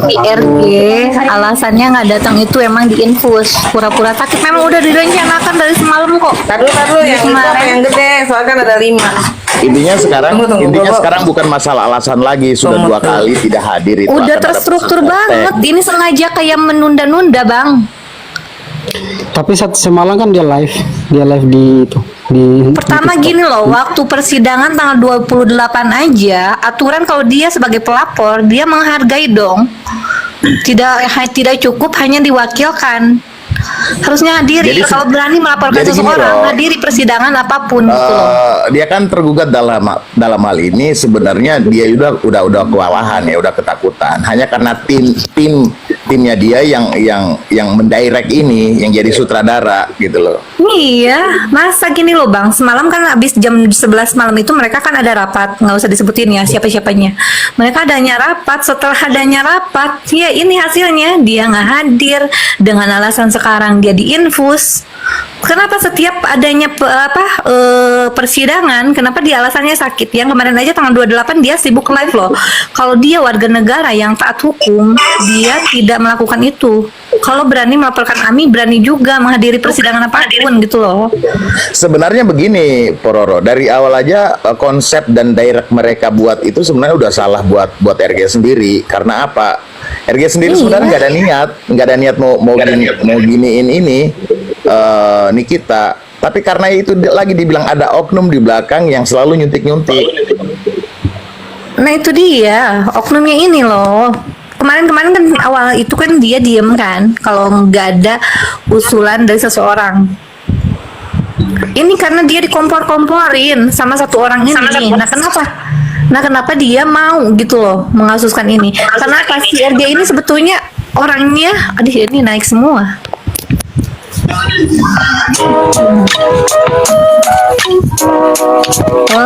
si RG alasannya nggak datang itu emang diinfus pura-pura sakit, memang udah direncanakan dari semalam kok. Taruh yang itu apa yang gede, soalnya kan ada 5. Intinya sekarang Tunggu, sekarang bukan masalah alasan lagi, sudah 2 kali tidak hadir itu Udah akan ada terstruktur proses banget, praktek. ini sengaja kayak menunda-nunda bang. Tapi semalam kan dia live di itu di Pertama TikTok. gini loh, waktu persidangan tanggal 28 aja, aturan kalau dia sebagai pelapor, dia menghargai dong. Tidak cukup hanya diwakilkan. Harusnya hadiri. Jadi Kalau berani melaporkan jadi gini seseorang, loh. hadiri persidangan apapun gitu loh. Dia kan tergugat dalam hal ini sebenarnya dia udah kewalahan ya, udah ketakutan. Hanya karena timnya dia yang mendirect ini, yang jadi sutradara gitu loh. Iya, masa gini loh bang, semalam kan habis jam 11 malam itu mereka kan ada rapat, nggak usah disebutin ya siapa-siapanya. Mereka adanya rapat, setelah adanya rapat, ya ini hasilnya, dia nggak hadir, dengan alasan sekarang dia diinfus. Kenapa setiap adanya persidangan, kenapa dia alasannya sakit? Yang kemarin aja tanggal 28 dia sibuk live loh. Kalau dia warga negara yang taat hukum, dia tidak melakukan itu. Kalau berani melaporkan Ami, berani juga menghadiri persidangan apapun gitu loh. Sebenarnya begini, Pororo, dari awal aja konsep dan direct mereka buat itu sebenarnya udah salah buat RG sendiri. Karena apa? RG sendiri sebenarnya nggak ada niat mau giniin ini Nikita. Tapi karena itu lagi dibilang ada oknum di belakang yang selalu nyuntik-nyuntik. Nah itu dia, oknumnya ini loh. Kemarin kan awal itu kan dia diem kan, kalau nggak ada usulan dari seseorang. Ini karena dia dikompor-komporin sama satu orang ini. Nah kenapa dia mau gitu loh mengasuskan ini? Karena pasti RG ini sebetulnya orangnya, aduh ini naik semua.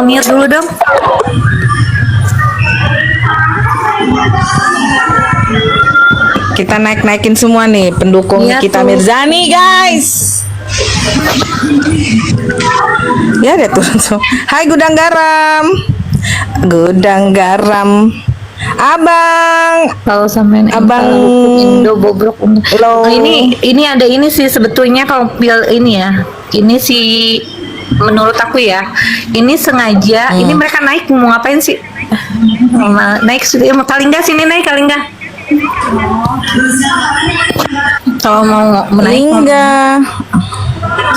Mute dulu dong. Kita naik-naikin semua nih pendukung Iya Nikita tuh. Mirzani, guys. Ya dia turun semua. Hai Gudang Garam. Gudang Garam. Abang. Kalau sama Abang Indo bobrok. Lo. Oh, ini ada ini sih sebetulnya kalau pil ini ya. Ini sih menurut aku ya. Ini sengaja. Ini mereka naik mau ngapain sih? Naik mau Kalingga sini naik Kalingga. Kalau mau menaik Lingga.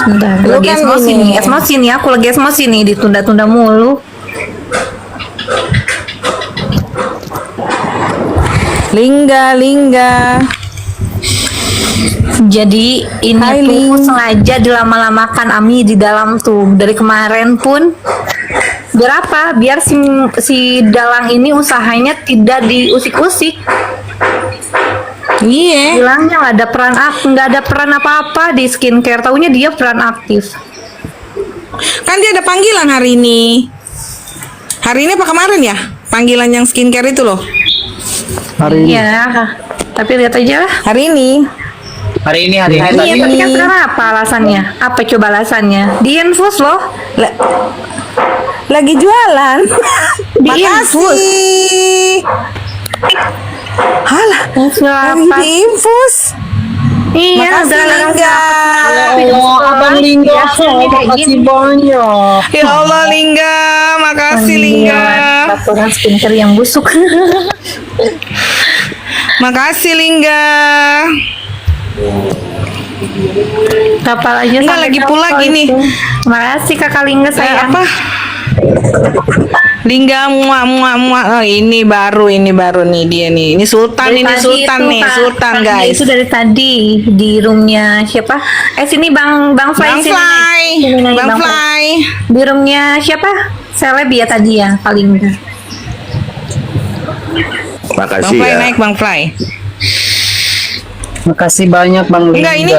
sebentar. Lu Lagi kan emosi ini. nih. Emosi nih aku lagi emosi nih ditunda-tunda mulu. Lingga. Jadi ini Hai, tuh Ling. sengaja dilama-lamakan Ami di dalam tuh dari kemarin pun. Berapa? Biar si Dalang ini usahanya tidak diusik-usik. Iya. Bilangnya nggak ada peran apa-apa di skincare. Taunya dia peran aktif. Kan dia ada panggilan hari ini. Hari ini apa kemarin ya? Panggilan yang skincare itu loh. Hari ini. Iya. Tapi lihat aja lah. Hari ini. Hari ini Iya, ini. tapi kan sekarang apa alasannya? Apa coba alasannya? Diinfus loh. Lagi jualan. Diinfus. Makasih. Halah, lagi diinfus. Iya, Makasih, udah Lingga. Abang Lingga, makasih banyak. Ya Allah Lingga, makasih Lingga. Laporan skincare yang busuk. Makasih Lingga. Kapal aja Enggak, sampai lagi pula kapal gini. itu. Makasih kakak Lingga sayang. Apa? Lingga muah. Oh, ini baru nih dia nih. Ini Sultan, Dari ini tadi Sultan itu, nih, Kak. Sultan Tadi guys. Itu dari tadi di roomnya siapa? Sini Bang Fly Bang sini. Fly, Sini, naik, Bang Fly. Di roomnya siapa? Seleb ya tadi ya paling. Bang Makasih Fly ya. naik Bang Fly. Makasih banyak Bang Lingga. Enggak, ini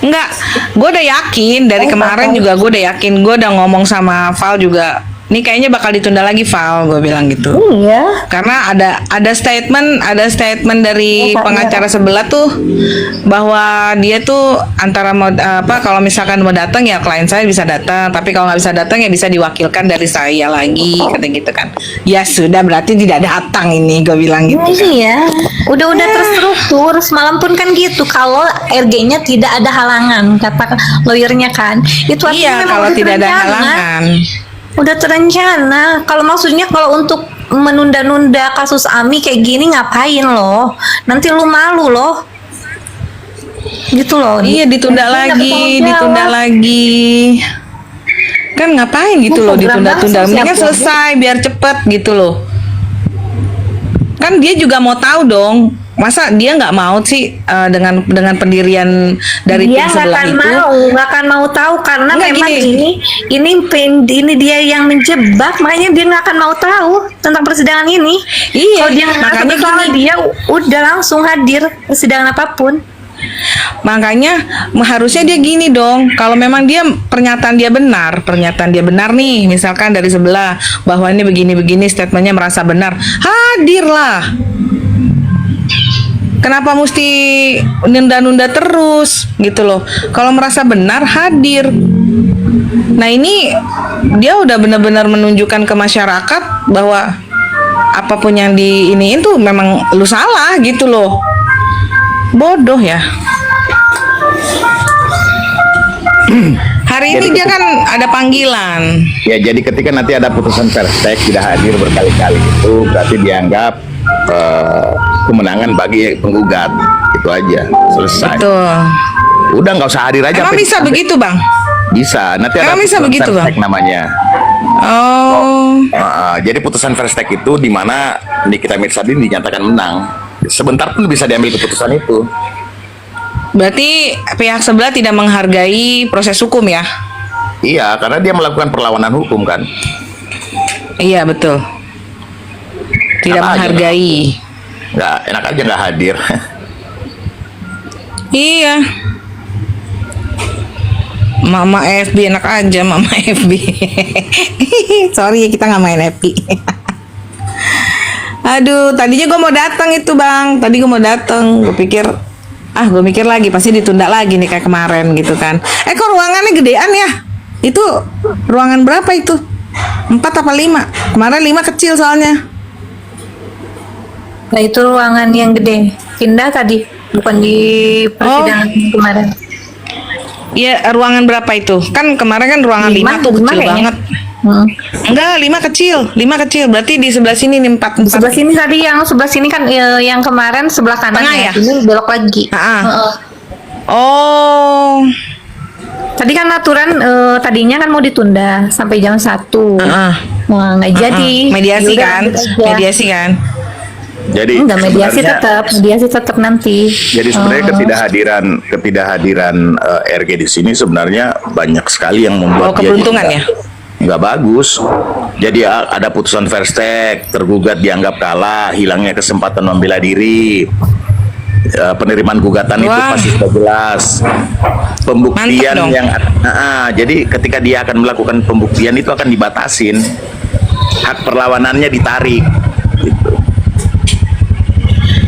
Enggak, gue udah yakin dari kemarin juga gue udah yakin, gue udah ngomong sama Val juga Ini kayaknya bakal ditunda lagi, Val, gue bilang gitu. Iya. Karena ada statement dari pengacara sebelah tuh bahwa dia tuh antara mau kalau misalkan mau datang ya klien saya bisa datang, tapi kalau nggak bisa datang ya bisa diwakilkan dari saya lagi, kata gitu kan. Ya sudah, berarti tidak datang ini, gue bilang gitu. Iya, udah terstruktur. Semalam pun kan gitu. Kalau RG-nya tidak ada halangan, kata lawyernya kan. Itu Iya, artinya memang kalau udah tidak ada terencana. halangan. Udah terencana. Kalau maksudnya kalau untuk menunda-nunda kasus Ami kayak gini ngapain loh? Nanti lu malu loh. Gitu loh. Iya, ditunda Nanti nggak lagi, bertanggung ditunda jawab. lagi. Kan ngapain gitu Ini loh program ditunda-tunda? langsung Mendingan siap, selesai biar cepet gitu loh. Kan dia juga mau tahu dong. Masa dia nggak mau sih dengan pendirian dari Dia tim nggak sebelah akan itu? nggak akan mau tahu karena Nggak, memang gini. ini dia yang menjebak, makanya dia nggak akan mau tahu tentang persidangan ini. Iya, Kalau dia nggak makanya bersalah, gini. dia udah langsung hadir persidangan apapun. Makanya harusnya dia gini dong. Kalau memang pernyataan dia benar nih, misalkan dari sebelah bahwa ini begini-begini statementnya merasa benar, hadirlah. Kenapa mesti nunda-nunda terus gitu loh? Kalau merasa benar hadir. Nah ini dia udah benar-benar menunjukkan ke masyarakat bahwa apapun yang diiniin tuh memang lu salah gitu loh. Bodoh ya. Hari ini dia kan ada panggilan. Ya, jadi ketika nanti ada putusan Perstek tidak hadir berkali-kali itu berarti dianggap kemenangan bagi penggugat. Itu aja, selesai. Betul. Udah nggak usah hadir aja. Emang sampai- bisa begitu, Bang? Bisa. Nanti ada Emang bisa putusan begitu, Bang? Perstek namanya. Oh. Jadi putusan Perstek itu di mana Nikita Mirzani dinyatakan menang. Sebentar pun bisa diambil keputusan itu. Berarti pihak sebelah tidak menghargai proses hukum ya? Iya, karena dia melakukan perlawanan hukum kan. Iya, betul. Tidak Enak aja, menghargai. Nggak enak aja nggak hadir. Iya. Mama FB enak aja, Mama FB. Sorry, kita nggak main FB. Aduh, tadinya gue mau datang itu, Bang. Tadi gue mau datang. Gue mikir lagi pasti ditunda lagi nih kayak kemarin gitu kan. Kok ruangannya gedean ya? Itu ruangan berapa itu? 4 apa 5? Kemarin 5 kecil soalnya. Nah itu ruangan yang gede. Pindah tadi, bukan di persidangan kemarin. Iya, ruangan berapa itu? Kan kemarin kan ruangan 5 tuh lima kecil kayaknya. banget. Enggak, 5 kecil. 5 kecil. Berarti di sebelah sini nih 4. Di sebelah sini tadi yang sebelah sini kan yang kemarin sebelah kanan Tengah ya? Ini belok lagi. Ah. Heeh. Oh. Tadi kan aturan tadinya kan mau ditunda sampai jam 1. Heeh. Nah, nggak jadi. Mediasi Yaudah, kan? lanjut aja. Mediasi kan? Jadi Enggak, mediasi sebenarnya- tetap nanti. Jadi sebenarnya ketidakhadiran RG di sini sebenarnya banyak sekali yang membuat dia keberuntungan tidak- ya? nggak bagus. Jadi ada putusan Perstek, tergugat dianggap kalah, hilangnya kesempatan membela diri. Penerimaan gugatan itu Wah. pasti sudah jelas. Pembuktian Mantap dong. yang jadi ketika dia akan melakukan pembuktian itu akan dibatasin. Hak perlawanannya ditarik. Gitu.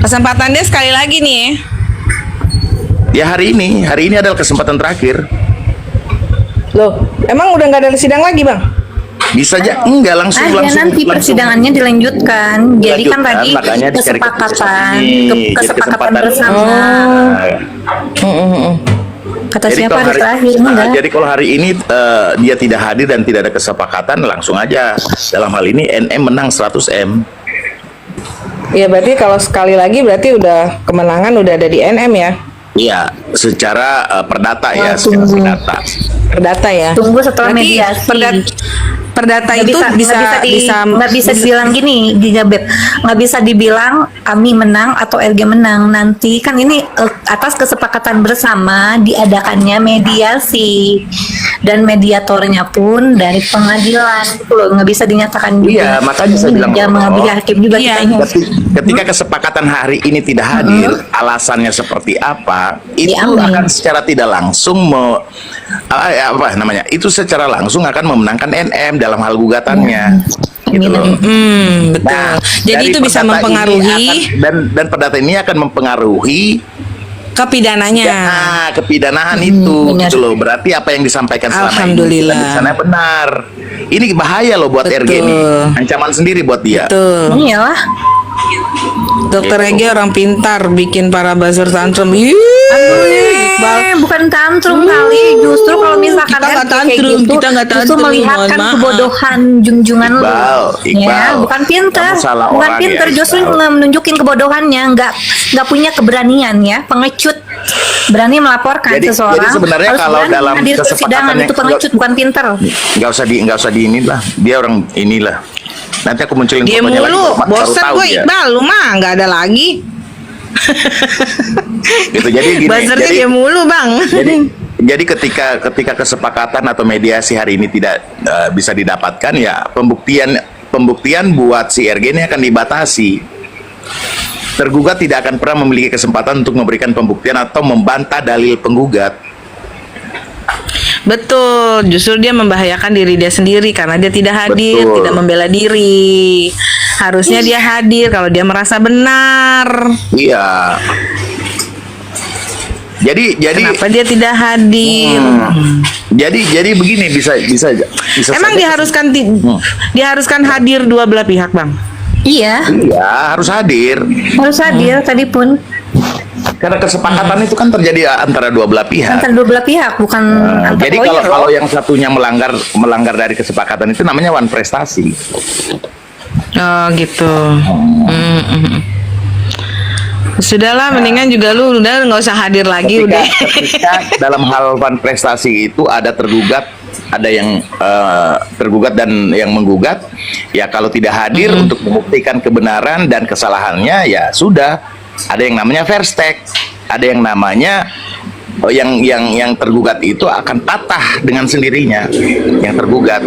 Kesempatan dia sekali lagi nih. Ya hari ini adalah kesempatan terakhir. Loh, emang udah nggak ada sidang lagi, Bang? Bisa aja enggak langsung Ya nanti persidangannya dilanjutkan. Jadi kan Dilanjutkan, tadi makanya dicari kesepakatan, ini. Jadi kesepakatan kesempatan. bersama. Kata Jadi siapa kalau hari terakhir enggak? jadi kalau hari ini dia tidak hadir dan tidak ada kesepakatan, langsung aja dalam hal ini NM menang 100 M. Ya berarti kalau sekali lagi berarti udah kemenangan udah ada di NM ya? Iya, secara perdata ya, secara tunggu. perdata. Perdata ya? Tunggu setelah Berarti mediasi. Perdata Nggak itu nggak bisa dibilang gini, Gigabeb, nggak bisa dibilang Ami menang atau RG menang. Nanti kan ini atas kesepakatan bersama diadakannya mediasi dan mediatornya pun dari pengadilan. Gitu loh, nggak bisa dinyatakan juga. Iya, makanya saya bilang, jangan mengabdi hakim juga Iya. kita ini. Ketika kesepakatan hari ini tidak hadir, alasannya seperti apa, itu Diambil. akan secara tidak langsung itu secara langsung akan memenangkan NM dalam hal gugatannya. Gitu loh. Betul. Nah, Jadi dari itu bisa perdata mempengaruhi ini dan perdata ini akan mempengaruhi kepidananya. kepidanaan itu benar. gitu loh. Berarti apa yang disampaikan selama Alhamdulillah. ini di sana benar. Ini bahaya loh buat RG ini. Ancaman sendiri buat dia. Betul. Iyalah. Dokter Gitu. Ege orang pintar bikin para buzzer tantrum. Iqbal, bukan tantrum kali. Justru kalau misalkan Kita nggak RG kayak tantrum, gitu, kita nggak justru tantrum, melihatkan mohon maaf. kebodohan junjungan lu. Iqbal, Ya, bukan pintar, kamu salah bukan orang pintar, ya, justru Iqbal. menunjukin kebodohannya, nggak punya keberanian ya, pengecut, berani melaporkan seseorang. Jadi sebenarnya harus kalau berani dalam hadir kesepakatan persidangan, yang- itu pengecut, bukan pintar. nggak usah di inilah. Dia orang inilah. Nanti aku munculin Dia fotonya lagi, mulu, baru bosan tahu gue dia. Iqbal, lu mah nggak ada lagi. Gitu. Jadi gini. Buzzernya dia mulu bang. Jadi ketika kesepakatan atau mediasi hari ini tidak bisa didapatkan, ya pembuktian buat si RG ini akan dibatasi. Tergugat tidak akan pernah memiliki kesempatan untuk memberikan pembuktian atau membantah dalil penggugat. Betul, justru dia membahayakan diri dia sendiri karena dia tidak hadir, Betul. tidak membela diri. Harusnya dia hadir kalau dia merasa benar. Iya. Jadi Kenapa dia tidak hadir? jadi begini bisa Emang saja- diharuskan hadir dua belah pihak, Bang? Iya, Iya, harus hadir. harus hadir tadi pun. Karena kesepakatan itu kan terjadi antara dua belah pihak. Antara dua belah pihak, bukan antar Jadi lawyer kalau loh. yang satunya melanggar dari kesepakatan itu namanya wan prestasi. Oh gitu. Sudahlah, mendingan juga lu udah nggak usah hadir lagi udah. Ketika dalam hal wan prestasi itu ada tergugat, ada yang tergugat dan yang menggugat, ya kalau tidak hadir untuk membuktikan kebenaran dan kesalahannya, ya sudah. Ada yang namanya fair stake, ada yang namanya yang tergugat itu akan patah dengan sendirinya, yang tergugat.